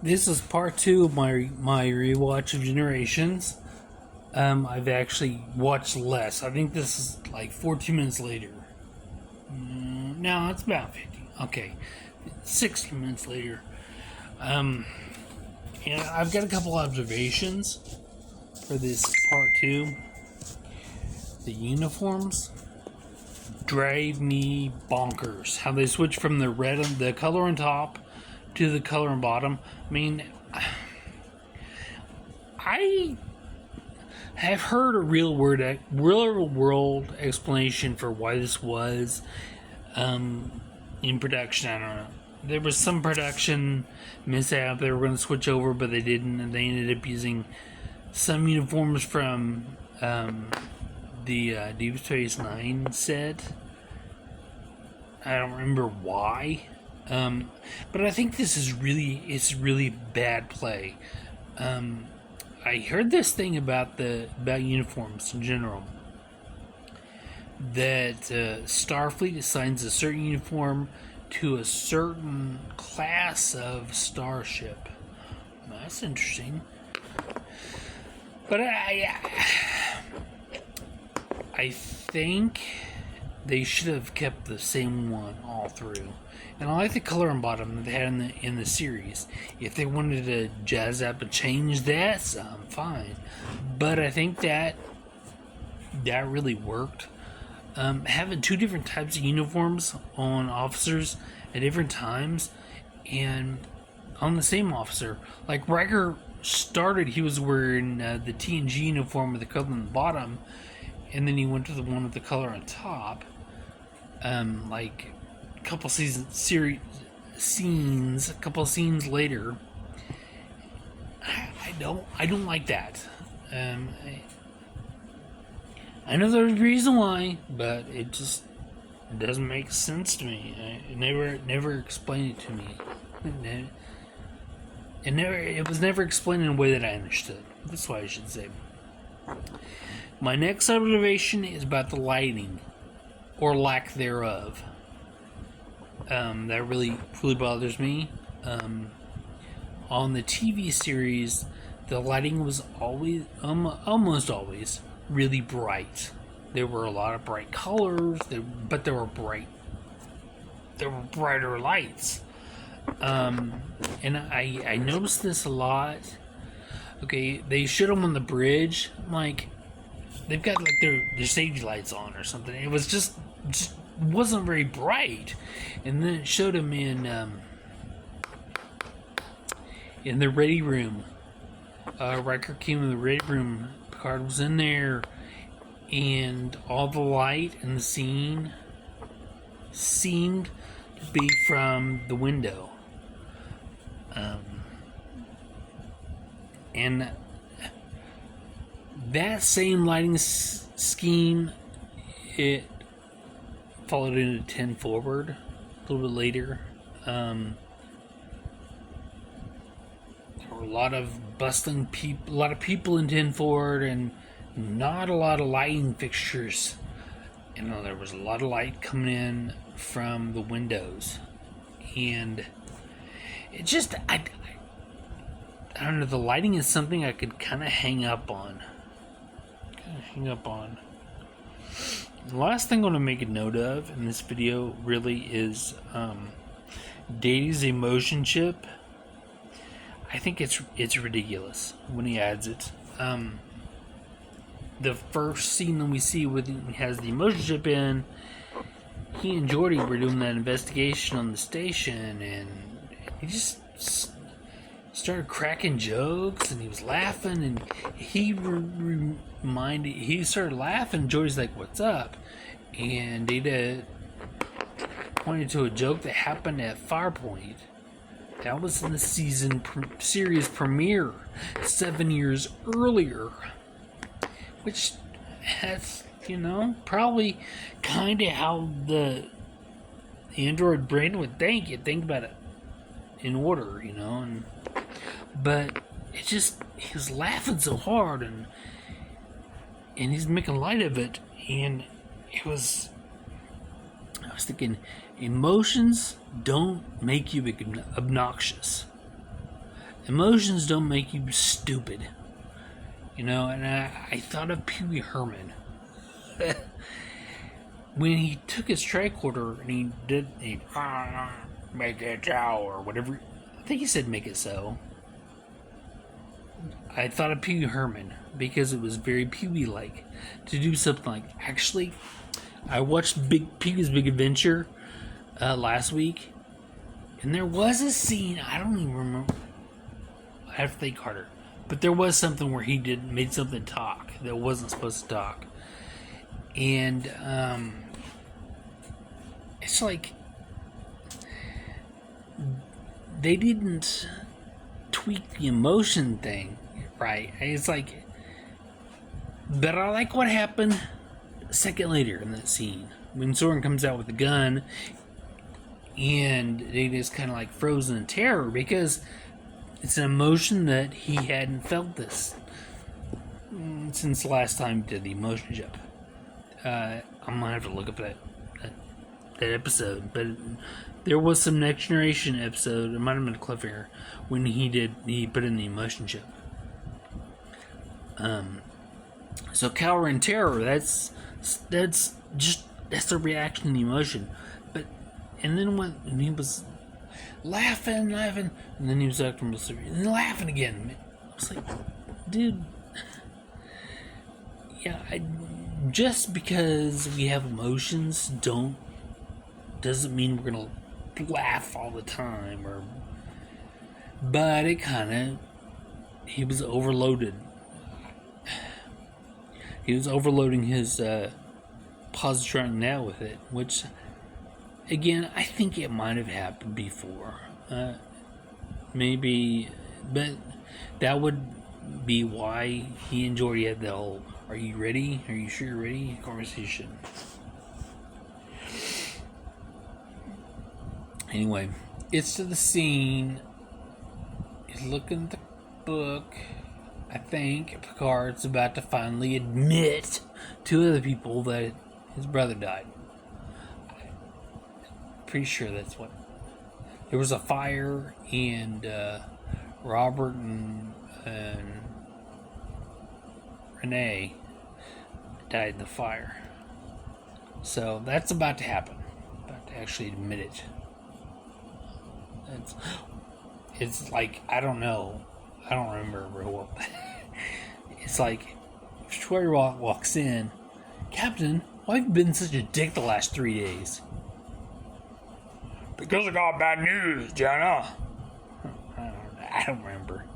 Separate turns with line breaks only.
This is part two of my rewatch of Generations. I've actually watched less. I think this is like 14 minutes later. No, it's about 50. Okay, 60 minutes later. And I've got a couple observations for this part two. The uniforms drive me bonkers. How they switch from the red, the color on top, to the color on bottom. I mean, I have heard a real world explanation for why this was in production. I don't know. There was some production mishap. They were going to switch over, but they didn't, and they ended up using some uniforms from the Deep Space Nine set. I don't remember why. But I think this is really bad play. I heard this thing about uniforms in general, that Starfleet assigns a certain uniform to a certain class of starship. Well, that's interesting. But I think they should have kept the same one all through. And I like the color on bottom that they had in the series. If they wanted to jazz up and change that some, fine. But I think that really worked. Having two different types of uniforms on officers at different times, and on the same officer. Like Riker started, he was wearing the TNG uniform with the color on the bottom, and then he went to the one with the color on top. Like a couple scenes later. I don't like that. I know there's a reason why, but it just doesn't make sense to me. It never explained it to me. It was never explained in a way that I understood. That's why I should say. My next observation is about the lighting, or lack thereof. That really bothers me. On the TV series, the lighting was almost always really bright. There were a lot of bright colors, but there were brighter lights. And I noticed this a lot. Okay, they showed them on the bridge. Like, they've got like their safety lights on or something. It was just wasn't very bright. And then it showed them in the ready room. Riker came in the ready room. Picard was in there, and all the light in the scene seemed to be from the window. And that same lighting scheme, it followed into 10 Forward a little bit later. There were a lot of bustling people, a lot of people in 10 Forward, and not a lot of lighting fixtures. You know, there was a lot of light coming in from the windows, and it just, I don't know, the lighting is something I could kind of hang up on. The last thing I want to make a note of in this video really is Data's emotion chip. I think it's ridiculous when he adds it. The first scene that we see with he has the emotion chip in, he and Geordi were doing that investigation on the station, and he just started cracking jokes, and he was laughing, and he started laughing. Geordi's like, "What's up?" And Data pointed to a joke that happened at Farpoint. That was in the series premiere 7 years earlier, which has, probably kind of how the android brain would think. You'd think about it in order, but it just, he was laughing so hard, and he's making light of it, and I was thinking, emotions don't make you obnoxious. Emotions don't make you stupid. You know, and I thought of Pee Wee Herman. When he took his tricorder and he make it so, or whatever. I think he said make it so. I thought of Pee Wee Herman because it was very Pee Wee like to do something like. Actually, I watched Pee Wee's Big Adventure last week, and there was a scene, I don't even remember. I have to think harder. But there was something where he made something talk that wasn't supposed to talk. And it's like they didn't tweak the emotion thing right. It's like, but I like what happened a second later in that scene when Soren comes out with the gun and they just kind of like frozen in terror because it's an emotion that he hadn't felt this since the last time he did the emotion jump. I'm gonna have to look up that episode, but there was some Next Generation episode. It might have been a cliffhanger when he put in the emotion chip. So cower and terror. That's the reaction to the emotion. But and then when he was laughing, and then he was acting real serious, and then laughing again. I was like, dude, yeah. Just because we have emotions doesn't mean we're gonna laugh all the time, but it kind of, he was overloaded. He was overloading his positron now with it, which again I think it might have happened before, maybe, but that would be why he and Jordy had the whole "Are you ready? Are you sure you're ready?" conversation. Anyway, it's to the scene. He's looking at the book. I think Picard's about to finally admit to other people that his brother died. Pretty sure that's what. There was a fire, and Robert and Renee died in the fire. So that's about to happen. About to actually admit it. It's like, I don't know. I don't remember real well. It's like, Troy walks in, "Captain, why have you been such a dick the last 3 days?" "Because I got bad news, Jenna." I don't remember.